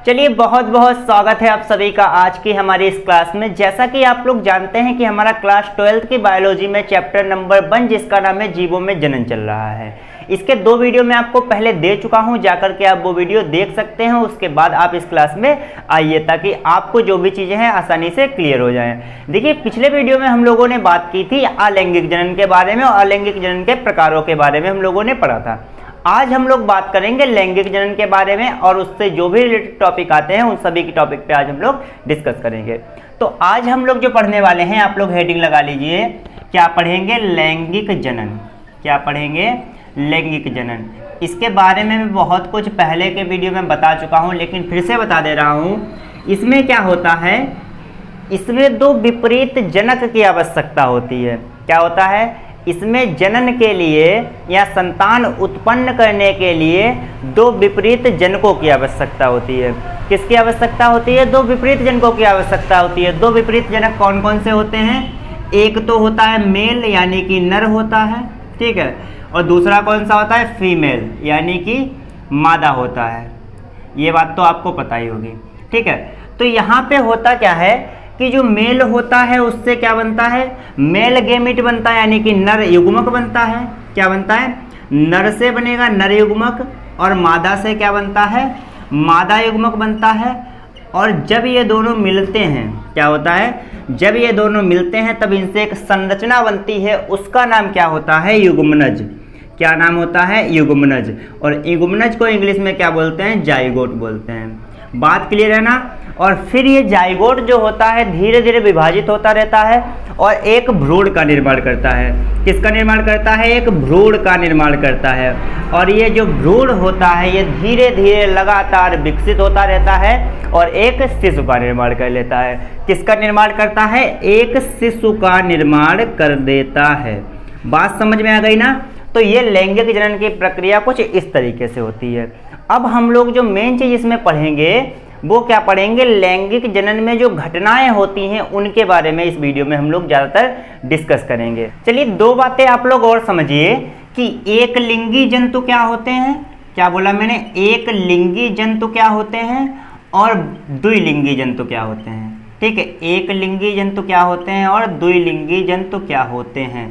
चलिए बहुत बहुत स्वागत है आप सभी का आज की हमारी इस क्लास में। जैसा कि आप लोग जानते हैं कि हमारा क्लास 12th की बायोलॉजी में चैप्टर नंबर 1 जिसका नाम है जीवों में जनन चल रहा है। इसके 2 वीडियो मैं आपको पहले दे चुका हूं, जाकर के आप वो वीडियो देख सकते हैं। उसके बाद आप इस क्लास में आइए ताकि आपको जो भी चीज़ें हैं आसानी से क्लियर हो जाएं। देखिए पिछले वीडियो में हम लोगों ने बात की थी अलैंगिक जनन के बारे में और अलैंगिक जनन के प्रकारों के बारे में हम लोगों ने पढ़ा था। आज हम लोग बात करेंगे लैंगिक जनन के बारे में और उससे जो भी रिलेटेड टॉपिक आते हैं उन सभी की टॉपिक पे आज हम लोग डिस्कस करेंगे। तो आज हम लोग जो पढ़ने वाले हैं, आप लोग हेडिंग लगा लीजिए, क्या पढ़ेंगे? लैंगिक जनन। क्या पढ़ेंगे? लैंगिक जनन। इसके बारे में मैं बहुत कुछ पहले के वीडियो में बता चुका हूँ, लेकिन फिर से बता दे रहा हूँ। इसमें क्या होता है, इसमें 2 विपरीत जनक की आवश्यकता होती है। क्या होता है? इसमें जनन के लिए या संतान उत्पन्न करने के लिए 2 विपरीत जनकों की आवश्यकता होती है। किसकी आवश्यकता होती है? 2 विपरीत जनकों की आवश्यकता होती है। 2 विपरीत जनक कौन कौन से होते हैं? एक तो होता है मेल यानी कि नर होता है, ठीक है, और दूसरा कौन सा होता है? फीमेल यानी कि मादा होता है। ये बात तो आपको पता ही होगी, ठीक है। तो यहाँ पे होता क्या है कि जो मेल होता है उससे क्या बनता है? मेल गेमिट बनता है यानी कि नर युग्मक बनता है। क्या बनता है? नर से बनेगा नर युग्मक और मादा से क्या बनता है? मादा युग्मक बनता है। और जब ये दोनों मिलते हैं, क्या होता है? जब ये दोनों मिलते हैं तब इनसे एक संरचना बनती है, उसका नाम क्या होता है? युग्मनज। क्या नाम होता है? युग्मनज। और युग्मनज को इंग्लिश में क्या बोलते हैं? जाइगोट बोलते हैं। बात क्लियर है ना? और फिर ये जाइगोट जो होता है धीरे धीरे विभाजित होता रहता है और एक भ्रूण का निर्माण करता है। किसका निर्माण करता है? एक भ्रूण का निर्माण करता है। और ये जो भ्रूण होता है ये धीरे धीरे लगातार विकसित होता रहता है और एक शिशु का निर्माण कर लेता है। किसका निर्माण करता है? एक शिशु का निर्माण कर देता है। बात समझ में आ गई ना? तो ये लैंगिक जनन की प्रक्रिया कुछ इस तरीके से होती है। अब हम लोग जो मेन चीज इसमें पढ़ेंगे वो क्या पढ़ेंगे? लैंगिक जनन में जो घटनाएं होती हैं उनके बारे में इस वीडियो में हम लोग ज़्यादातर डिस्कस करेंगे। चलिए 2 बातें आप लोग और समझिए कि एक लिंगी जंतु क्या होते हैं। क्या बोला मैंने? एक लिंगी जंतु क्या होते हैं और द्विलिंगी जंतु क्या होते हैं, ठीक है। एक लिंगी जंतु क्या होते हैं और द्विलिंगी जंतु क्या होते हैं।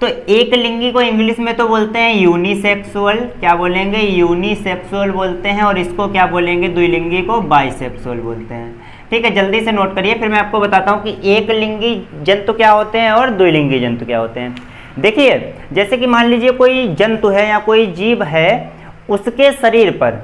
तो एक लिंगी को इंग्लिश में तो बोलते हैं यूनिसेक्सुअल। क्या बोलेंगे? यूनिसेक्सुअल बोलते हैं। और इसको क्या बोलेंगे? द्विलिंगी को बाइसेक्सुअल बोलते हैं, ठीक है। जल्दी से नोट करिए, फिर मैं आपको बताता हूँ कि एक लिंगी जंतु क्या होते हैं और द्विलिंगी जंतु क्या होते हैं। देखिए जैसे कि मान लीजिए कोई जंतु है या कोई जीव है, उसके शरीर पर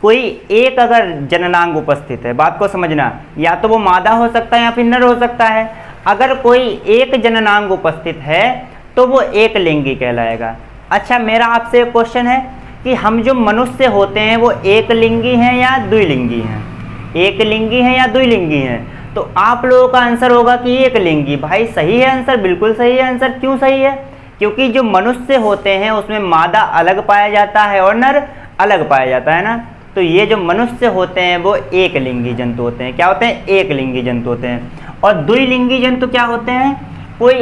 कोई एक अगर जननांग उपस्थित है, बात को समझना, या तो वो मादा हो सकता है या फिर नर हो सकता है। अगर कोई एक जननांग उपस्थित है तो वो एक लिंगी कहलाएगा। अच्छा मेरा आपसे एक क्वेश्चन है कि हम जो मनुष्य होते हैं वो एक लिंगी हैं या द्विलिंगी हैं? एक लिंगी हैं या द्विलिंगी हैं? तो आप लोगों का आंसर होगा कि एक लिंगी। भाई सही है आंसर, बिल्कुल सही है आंसर। क्यों सही है? क्योंकि जो मनुष्य होते हैं उसमें मादा अलग पाया जाता है और नर अलग पाया जाता है ना। तो ये जो मनुष्य होते हैं वो एक लिंगी जंतु होते हैं। क्या होते हैं? एक लिंगी जंतु होते हैं। और द्विलिंगी जंतु क्या होते हैं? कोई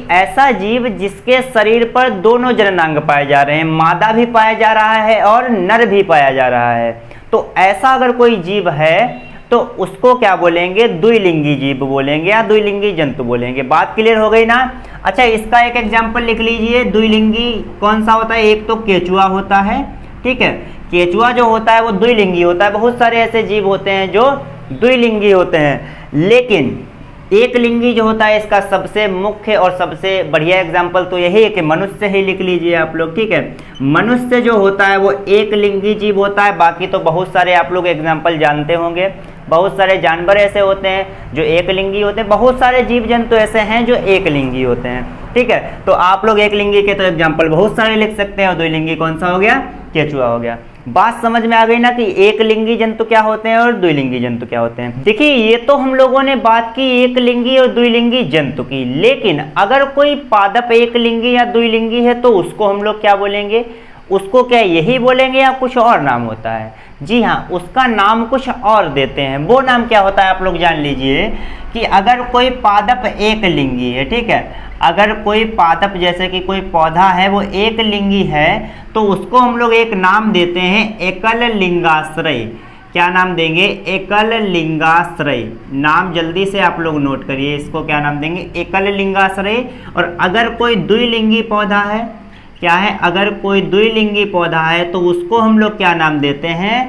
ऐसा जीव जिसके शरीर पर दोनों जननांग पाए जा रहे हैं, मादा भी पाया जा रहा है और नर भी पाया जा रहा है। तो ऐसा अगर कोई जीव है तो उसको क्या बोलेंगे? द्विलिंगी जीव बोलेंगे या द्विलिंगी जंतु बोलेंगे। बात क्लियर हो गई ना? अच्छा इसका एक एग्जाम्पल लिख लीजिए। द्विलिंगी कौन सा होता है? एक तो केचुआ होता है, ठीक है। केचुआ जो होता है वो द्विलिंगी होता है। बहुत सारे ऐसे जीव होते हैं जो द्विलिंगी होते हैं, लेकिन एक लिंगी जो होता है इसका सबसे मुख्य और सबसे बढ़िया एग्जाम्पल तो यही है कि मनुष्य ही लिख लीजिए आप लोग, ठीक है। मनुष्य जो होता है वो एक लिंगी जीव होता है। बाकी तो बहुत सारे आप लोग एग्जाम्पल जानते होंगे। बहुत सारे जानवर ऐसे होते हैं जो एक लिंगी होते हैं, बहुत सारे जीव जंतु ऐसे हैं जो एक लिंगी होते हैं, ठीक है। तो आप लोग एक लिंगी के तो एग्जाम्पल बहुत सारे लिख सकते हैं और द्विलिंगी कौन सा हो गया? केचुआ हो गया। बात समझ में आ गई ना कि एक लिंगी जंतु क्या होते हैं और द्विलिंगी जंतु क्या होते हैं। देखिए ये तो हम लोगों ने बात की एक लिंगी और द्विलिंगी जंतु की, लेकिन अगर कोई पादप एक लिंगी या द्विलिंगी है तो उसको हम लोग क्या बोलेंगे? उसको क्या यही बोलेंगे या कुछ और नाम होता है? जी हाँ, उसका नाम कुछ और देते हैं। वो नाम क्या होता है आप लोग जान लीजिए कि अगर कोई पादप एक लिंगी है, ठीक है, अगर कोई पादप जैसे कि कोई पौधा है वो एक लिंगी है तो उसको हम लोग एक नाम देते हैं एकल लिंगाश्रय। क्या नाम देंगे? एकल लिंगाश्रय। नाम जल्दी से आप लोग नोट करिए, इसको क्या नाम देंगे? एकल लिंगाश्रय। और अगर कोई द्विलिंगी पौधा है, क्या है? अगर कोई द्विलिंगी पौधा है तो उसको हम लोग क्या नाम देते हैं?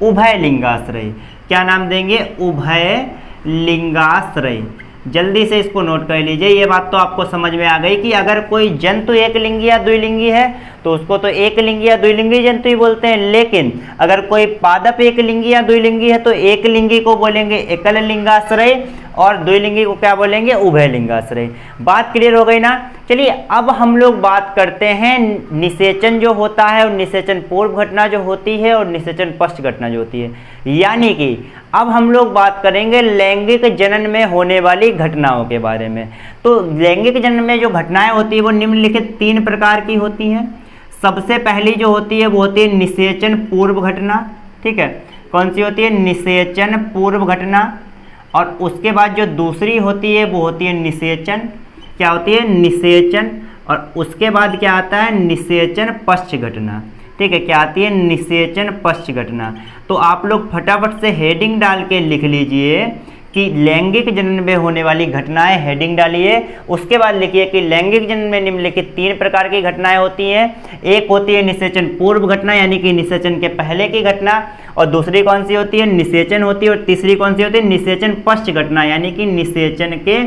उभय लिंगाश्रय। क्या नाम देंगे? उभय लिंगाश्रय। जल्दी से इसको नोट कर लीजिए। ये बात तो आपको समझ में आ गई कि अगर कोई जंतु एक लिंगी या द्विलिंगी है तो उसको तो एक लिंगी या द्विलिंगी जंतु ही बोलते हैं, लेकिन अगर कोई पादप एक लिंगी या द्विलिंगी है तो एक लिंगी को बोलेंगे एकल लिंगाश्रय और द्विलिंगी को क्या बोलेंगे? उभय लिंगाश्रय। बात क्लियर हो गई ना? चलिए अब हम लोग बात करते हैं निषेचन जो होता है और निषेचन पूर्व घटना जो होती है और निषेचन पश्च घटना जो होती है। यानी कि अब हम लोग बात करेंगे लैंगिक जनन में होने वाली घटनाओं के बारे में। तो लैंगिक जनन में जो घटनाएं होती है वो निम्नलिखित 3 प्रकार की होती हैं। सबसे पहली जो होती है वो होती है निषेचन पूर्व घटना, ठीक है। कौन सी होती है? निषेचन पूर्व घटना। और उसके बाद जो दूसरी होती है वो होती है निषेचन, क्या होती है? निषेचन। और उसके बाद क्या आता है? निषेचन पश्च घटना, ठीक है। क्या आती है? निषेचन पश्च घटना। तो आप लोग फटाफट से हेडिंग डाल के लिख लीजिए कि लैंगिक जनन में होने वाली घटनाएं, हेडिंग डालिए। उसके बाद लिखिए कि लैंगिक जनन में निम्नलिखित 3 प्रकार की घटनाएं होती हैं। एक होती है निषेचन पूर्व घटना यानी कि निषेचन के पहले की घटना, और दूसरी कौन सी होती है? निषेचन होती है। और तीसरी कौन सी होती है? निषेचन पश्च घटना यानी कि निषेचन के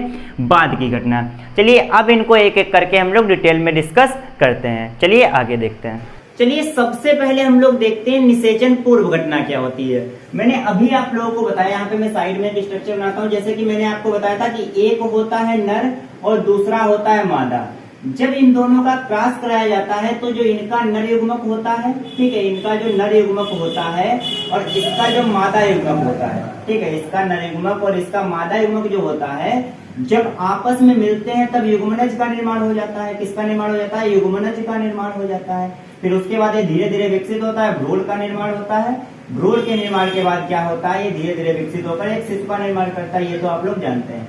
बाद की घटना। चलिए अब इनको एक एक करके हम लोग डिटेल में डिस्कस करते हैं। चलिए आगे देखते हैं। चलिए सबसे पहले हम लोग देखते हैं निषेचन पूर्व घटना क्या होती है। मैंने अभी आप लोगों को बताया, यहाँ पे मैं साइड में एक स्ट्रक्चर बनाता हूँ। जैसे कि मैंने आपको बताया था कि एक होता है नर और दूसरा होता है मादा। जब इन दोनों का क्रॉस कराया जाता है तो जो इनका नर युग्मक होता है, ठीक है, इनका जो नर युग्मक होता है और इसका जो मादा युग्मक होता है, ठीक है, इसका नर युग्मक और इसका मादा युग्मक जो होता है, जब आपस में मिलते हैं तब युग्मनज का निर्माण हो जाता है। किसका निर्माण हो जाता है? युग्मनज का निर्माण हो जाता है। फिर उसके बाद ये धीरे धीरे विकसित होता है, भ्रूण का निर्माण होता है। भ्रूण के निर्माण के बाद क्या होता है? ये धीरे धीरे विकसित होकर एक शिशु का निर्माण करता है। ये तो आप लोग जानते हैं।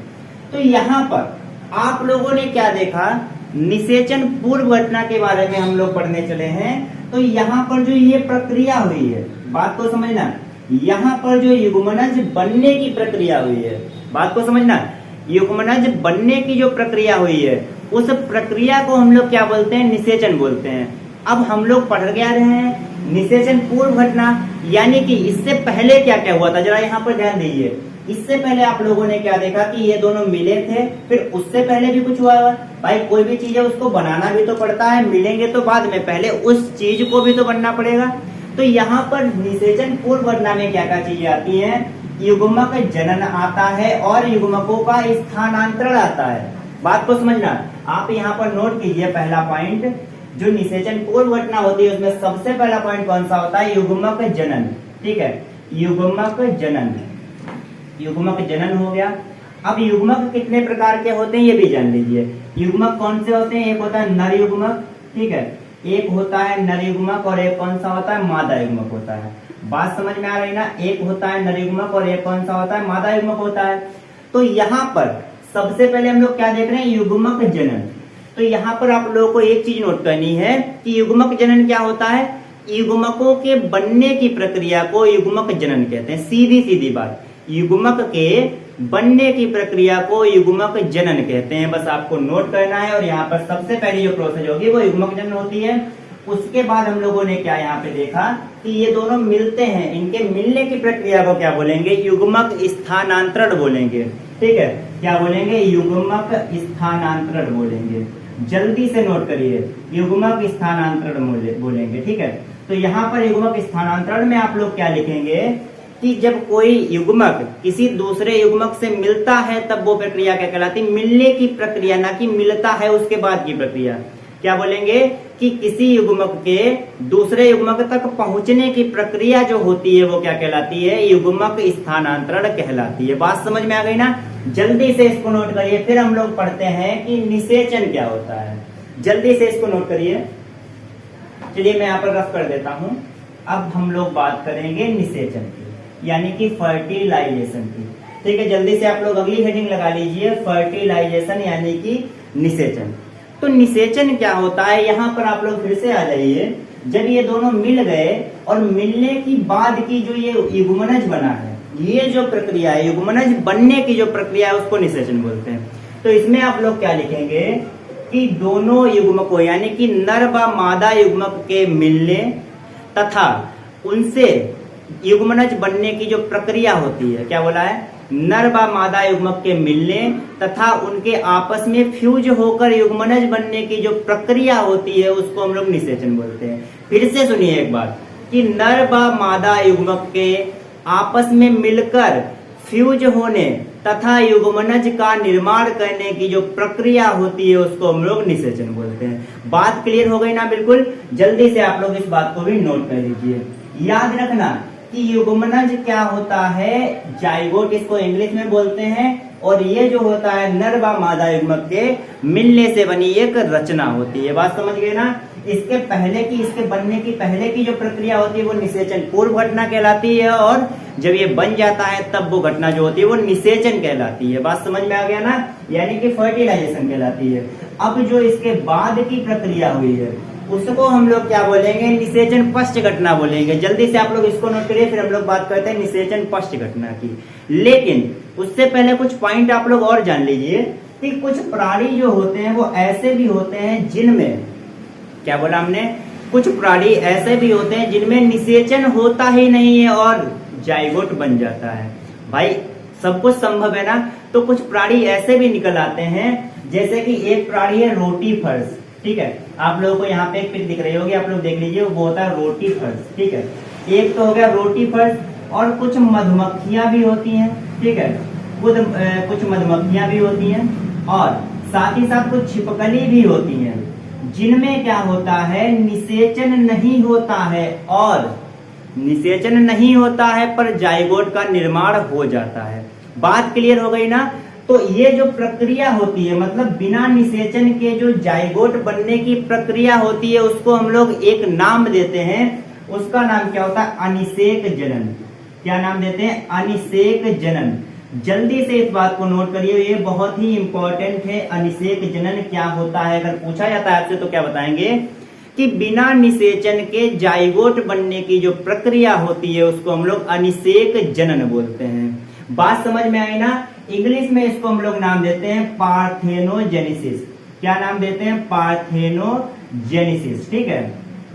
तो यहाँ पर आप लोगों ने क्या देखा? निषेचन पूर्व घटना के बारे में हम लोग पढ़ने चले हैं। तो यहाँ पर जो ये प्रक्रिया हुई है, बात को समझना, यहाँ पर जो युग्मनज बनने की प्रक्रिया हुई है, बात को समझना, युग्मनज बनने की जो प्रक्रिया हुई है उस प्रक्रिया को हम लोग क्या बोलते हैं? निषेचन बोलते हैं। अब हम लोग पढ़ क्या रहे हैं? निषेचन पूर्व घटना, यानी कि इससे पहले क्या क्या हुआ था, जरा यहाँ पर ध्यान दीजिए। इससे पहले आप लोगों ने क्या देखा कि ये दोनों मिले थे, फिर उससे पहले भी कुछ हुआ। भाई कोई भी चीज है उसको बनाना भी तो पड़ता है, मिलेंगे तो बाद में, पहले उस चीज को भी तो बनना पड़ेगा। तो यहाँ पर निषेचन पूर्व घटना में क्या क्या चीजें आती है? युग्मक जनन आता है और युग्मकों का स्थानांतरण आता है। बात को समझना, आप यहाँ पर नोट कीजिए पहला पॉइंट, जो निषेचन पूर्व घटना होती है उसमें सबसे पहला पॉइंट कौन सा होता है? युग्मक जनन, ठीक है, युग्मक जनन। युग्मक जनन हो गया। अब युग्मक कितने प्रकार के होते हैं ये भी जान लीजिए। युग्मक कौन से होते हैं? एक होता है नर युग्मक, ठीक है, एक होता है नर युग्मक और एक कौन सा होता है? मादा युग्मक होता है। बात समझ में आ रही ना? एक होता है नर युग्मक और एक कौन सा होता है? मादा युग्मक होता है। तो यहाँ पर सबसे पहले हम लोग क्या देख रहे हैं? युग्मक जनन। तो यहाँ पर आप लोगों को एक चीज नोट करनी है कि युग्मक जनन क्या होता है? युग्मकों के बनने की प्रक्रिया को युग्मक जनन कहते हैं। सीधी सीधी बात, युग्मक के बनने की प्रक्रिया को युग्मक जनन कहते हैं। बस आपको नोट करना है। और यहाँ पर सबसे पहली जो प्रोसेस होगी वो युग्मक जनन होती है। उसके बाद हम लोगों ने क्या यहाँ पे देखा कि ये दोनों मिलते हैं, इनके मिलने की प्रक्रिया को क्या बोलेंगे? युग्मक स्थानांतरण बोलेंगे, ठीक है। क्या बोलेंगे? युग्मक स्थानांतरण बोलेंगे। जल्दी से नोट करिए, युग्मक स्थानांतरण बोलेंगे, ठीक है। तो यहाँ पर युग्मक स्थानांतरण में आप लोग क्या लिखेंगे कि जब कोई युग्मक किसी दूसरे युग्मक से मिलता है तब वो प्रक्रिया क्या कहलाती है? मिलने की प्रक्रिया, ना कि मिलता है उसके बाद की प्रक्रिया। क्या बोलेंगे कि किसी युग्मक के दूसरे युग्मक तक पहुंचने की प्रक्रिया जो होती है वो क्या कहलाती है? युग्मक स्थानांतरण कहलाती है। बात समझ में आ गई ना? जल्दी से इसको नोट करिए, फिर हम लोग पढ़ते हैं कि निषेचन क्या होता है। जल्दी से इसको नोट करिए। चलिए मैं यहाँ पर रफ कर देता हूँ। अब हम लोग बात करेंगे निषेचन की, यानी कि फर्टिलाइजेशन की। ठीक है, जल्दी से आप लोग अगली हेडिंग लगा लीजिए, फर्टिलाइजेशन यानी कि निषेचन। तो निषेचन क्या होता है, यहाँ पर आप लोग फिर से आ जाइए। जब ये दोनों मिल गए और मिलने की बाद की जो ये युग्मनज बना है, ये जो प्रक्रिया है, युग्मनज बनने की जो प्रक्रिया है, उसको निषेचन बोलते हैं। तो इसमें आप लोग क्या लिखेंगे कि दोनों युग्मकों यानी कि नर व मादा युग्मक के मिलने तथा उनसे युग्मनज बनने की जो प्रक्रिया होती है, क्या बोला है, नर व मादा युग्मक के मिलने तथा उनके आपस में फ्यूज होकर युग्मनज बनने की जो प्रक्रिया होती है, उसको हम लोग निषेचन बोलते हैं। फिर से सुनिए एक बात कि नर व मादा युग्मक के आपस में मिलकर फ्यूज होने तथा युग्मनज का निर्माण करने की जो प्रक्रिया होती है, उसको हम लोग निषेचन बोलते हैं। बात क्लियर हो गई ना? बिल्कुल। जल्दी से आप लोग इस बात को भी नोट कर लीजिए। याद रखना कि युग्मनज क्या होता है, जाइगोट इसको इंग्लिश में बोलते हैं, और ये जो होता है नर व मादा युग्मक के मिलने से बनी एक रचना होती है। बात समझ गए ना? इसके पहले की, इसके बनने की पहले की जो प्रक्रिया होती है वो निषेचन पूर्व घटना कहलाती है, और जब ये बन जाता है तब वो घटना जो होती है वो निषेचन कहलाती है। बात समझ में आ गया ना? यानी कि फर्टिलाइजेशन कहलाती है। अब जो इसके बाद की प्रक्रिया हुई है उसको हम लोग क्या बोलेंगे, निषेचन पश्च घटना बोलेंगे। जल्दी से आप लोग इसको नोट करिए, फिर हम लोग बात करते हैं निषेचन पश्च घटना की। लेकिन उससे पहले कुछ पॉइंट आप लोग और जान लीजिए कि कुछ प्राणी जो होते हैं वो ऐसे भी होते हैं जिनमें, क्या बोला हमने, कुछ प्राणी ऐसे भी होते हैं जिनमें निषेचन होता ही नहीं है और जाइगोट बन जाता है। भाई सब कुछ संभव है ना? तो कुछ प्राणी ऐसे भी निकल आते हैं, जैसे कि एक प्राणी है रोटीफर्स। ठीक है, आप लोगों को यहाँ पे एक पिक दिख रही होगी, आप लोग देख लीजिए, वो होता है रोटीफर्स। ठीक है, एक तो हो गया रोटीफर्स, और कुछ मधुमक्खियां भी होती हैं। ठीक है, कुछ मधुमक्खियां भी होती हैं, और साथ ही साथ कुछ छिपकली भी होती हैं, जिनमें क्या होता है, निषेचन नहीं होता है, और निषेचन नहीं होता है पर जाइगोट का निर्माण हो जाता है। बात क्लियर हो गई ना? तो ये जो प्रक्रिया होती है, मतलब बिना निषेचन के जो जाइगोट बनने की प्रक्रिया होती है, उसको हम लोग एक नाम देते हैं। उसका नाम क्या होता है, अनिषेक जनन। क्या नाम देते हैं, अनिषेक जनन। जल्दी से इस बात को नोट करिए, ये बहुत ही इंपॉर्टेंट है। अनिषेक जनन क्या होता है, अगर पूछा जाता है आपसे तो क्या बताएंगे कि बिना निषेचन के जाइगोट बनने की जो प्रक्रिया होती है उसको हम लोग अनिषेक जनन बोलते हैं। बात समझ में आई ना? इंग्लिश में इसको हम लोग नाम देते हैं पार्थेनोजेनेसिस। क्या नाम देते हैं, पार्थेनोजेनेसिस। ठीक है,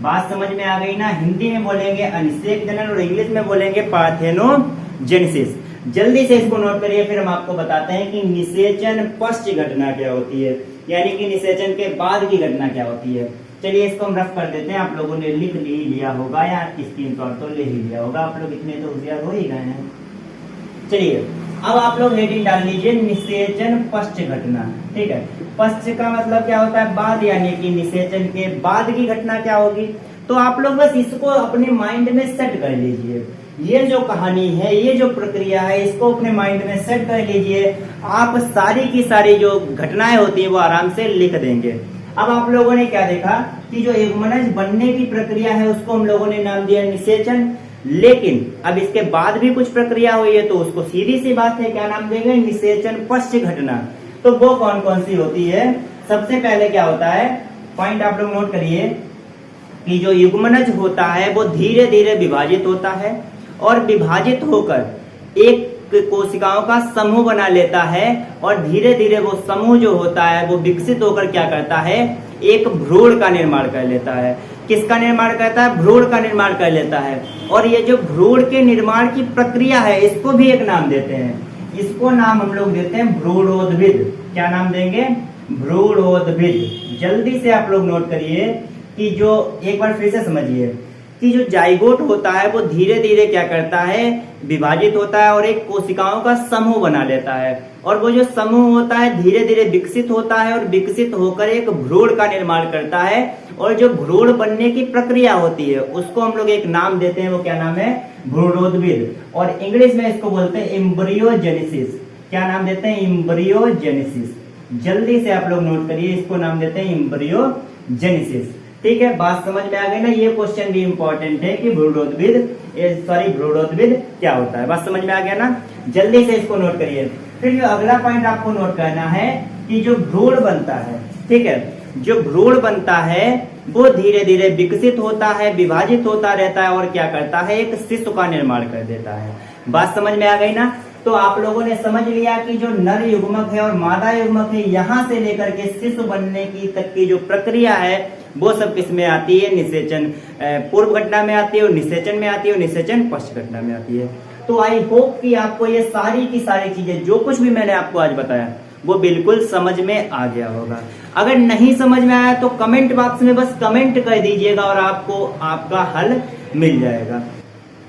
बात समझ में आ गई ना? हिंदी में बोलेंगे अनिषेक जनन और इंग्लिश में बोलेंगे पार्थेनोजेनेसिस। जल्दी से इसको नोट करिए, फिर हम आपको बताते हैं कि निषेचन पश्च घटना क्या होती है, यानी कि निषेचन के बाद की घटना क्या होती है। चलिए इसको हम रफ कर देते हैं। आप लोगों ने लिख लिया होगा या स्क्रीनशॉट तो ले ही लिया होगा, आप लोग इतने तो होशियार हो ही गए हैं। चलिए अब आप लोग हेडिंग डाल लीजिए, निषेचन पश्च घटना। ठीक है, पश्च का मतलब क्या होता है, बाद, यानी कि निषेचन के बाद की घटना क्या होगी। तो आप लोग बस इसको अपने माइंड में सेट कर लीजिए। ये जो कहानी है, ये जो प्रक्रिया है, इसको अपने माइंड में सेट कर लीजिए। आप सारी की सारी जो घटनाएं होती है वो आराम से लिख देंगे। अब आप लोगों ने क्या देखा कि जो युग्मनज बनने की प्रक्रिया है उसको हम लोगों ने नाम दिया निषेचन, लेकिन अब इसके बाद भी कुछ प्रक्रिया हुई है तो उसको सीधी सी बात है क्या नाम देंगे, निषेचन पश्च घटना। तो वो कौन कौन सी होती है? सबसे पहले क्या होता है, पॉइंट आप लोग नोट करिए कि जो युग्मनज होता है वो धीरे धीरे विभाजित होता है, और विभाजित होकर एक कोशिकाओं का समूह बना लेता है, और धीरे धीरे वो समूह जो होता है वो विकसित होकर क्या करता है, एक भ्रूण का निर्माण कर लेता है। किसका निर्माण करता है? भ्रूण का निर्माण कर लेता है। और ये जो भ्रूण के निर्माण की प्रक्रिया है इसको भी एक नाम देते हैं। इसको नाम हम लोग देते हैं भ्रूणोद्भिद। क्या नाम देंगे? भ्रूणोद्भिद। जल्दी से आप लोग नोट करिए कि जो, एक बार फिर से समझिए कि जो जाइगोट होता है वो धीरे धीरे क्या करता है, विभाजित होता है और एक कोशिकाओं का समूह बना लेता है, और वो जो समूह होता है धीरे धीरे विकसित होता है और विकसित होकर एक भ्रूण का निर्माण करता है। और जो भ्रूण बनने की प्रक्रिया होती है उसको हम लोग एक नाम देते हैं, वो क्या नाम है? भ्रूणोद्भिद। और इंग्लिश में इसको बोलते हैं एम्ब्रियोजेनेसिस। क्या नाम देते हैं? एम्ब्रियोजेनेसिस। जल्दी से आप लोग नोट करिए, इसको नाम देते हैं एम्ब्रियोजेनेसिस। ठीक है, बात समझ में आ गई ना। ये क्वेश्चन भी इंपॉर्टेंट है कि भ्रूणोद्भिद क्या होता है। बात समझ में आ गया ना, जल्दी से इसको नोट करिए। फिर जो अगला पॉइंट आपको नोट करना है कि जो भ्रूण बनता है, ठीक है, जो भ्रूण बनता है वो धीरे धीरे विकसित होता है, विभाजित होता रहता है और क्या करता है, एक शिशु का निर्माण कर देता है। बात समझ में आ गई ना। तो आप लोगों ने समझ लिया कि जो नर युग्मक है और मादा युग्मक है, यहाँ से लेकर के शिशु बनने की तक की जो प्रक्रिया है वो सब किस में आती है, निषेचन पूर्व घटना में आती है और निषेचन में आती है और निषेचन पश्च घटना में आती है। तो आई होप कि आपको ये सारी की सारी चीजें जो कुछ भी मैंने आपको आज बताया वो बिल्कुल समझ में आ गया होगा। अगर नहीं समझ में आया तो कमेंट बॉक्स में बस कमेंट कर दीजिएगा और आपको आपका हल मिल जाएगा।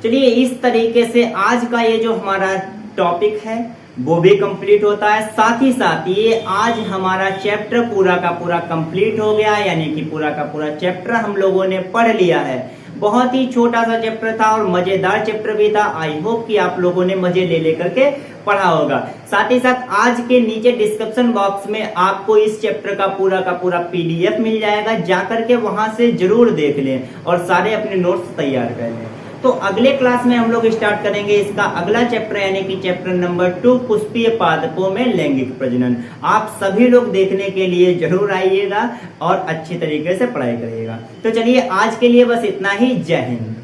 चलिए, इस तरीके से आज का ये जो हमारा टॉपिक है वो भी कंप्लीट होता है। साथ ही साथ ये आज हमारा चैप्टर पूरा का पूरा कंप्लीट हो गया, यानी कि पूरा का पूरा चैप्टर हम लोगों ने पढ़ लिया है। बहुत ही छोटा सा चैप्टर था और मजेदार चैप्टर भी था। आई होप कि आप लोगों ने मजे ले लेकर के पढ़ा होगा। साथ ही साथ आज के नीचे डिस्क्रिप्शन बॉक्स में आपको इस चैप्टर का पूरा PDF मिल जाएगा, जाकर के वहां से जरूर देख लें और सारे अपने नोट्स तैयार कर लें। तो अगले क्लास में हम लोग स्टार्ट करेंगे इसका अगला चैप्टर, यानी कि चैप्टर नंबर 2 पुष्पीय पादपों में लैंगिक प्रजनन। आप सभी लोग देखने के लिए जरूर आइएगा और अच्छी तरीके से पढ़ाई करिएगा। तो चलिए, आज के लिए बस इतना ही। जय हिंद।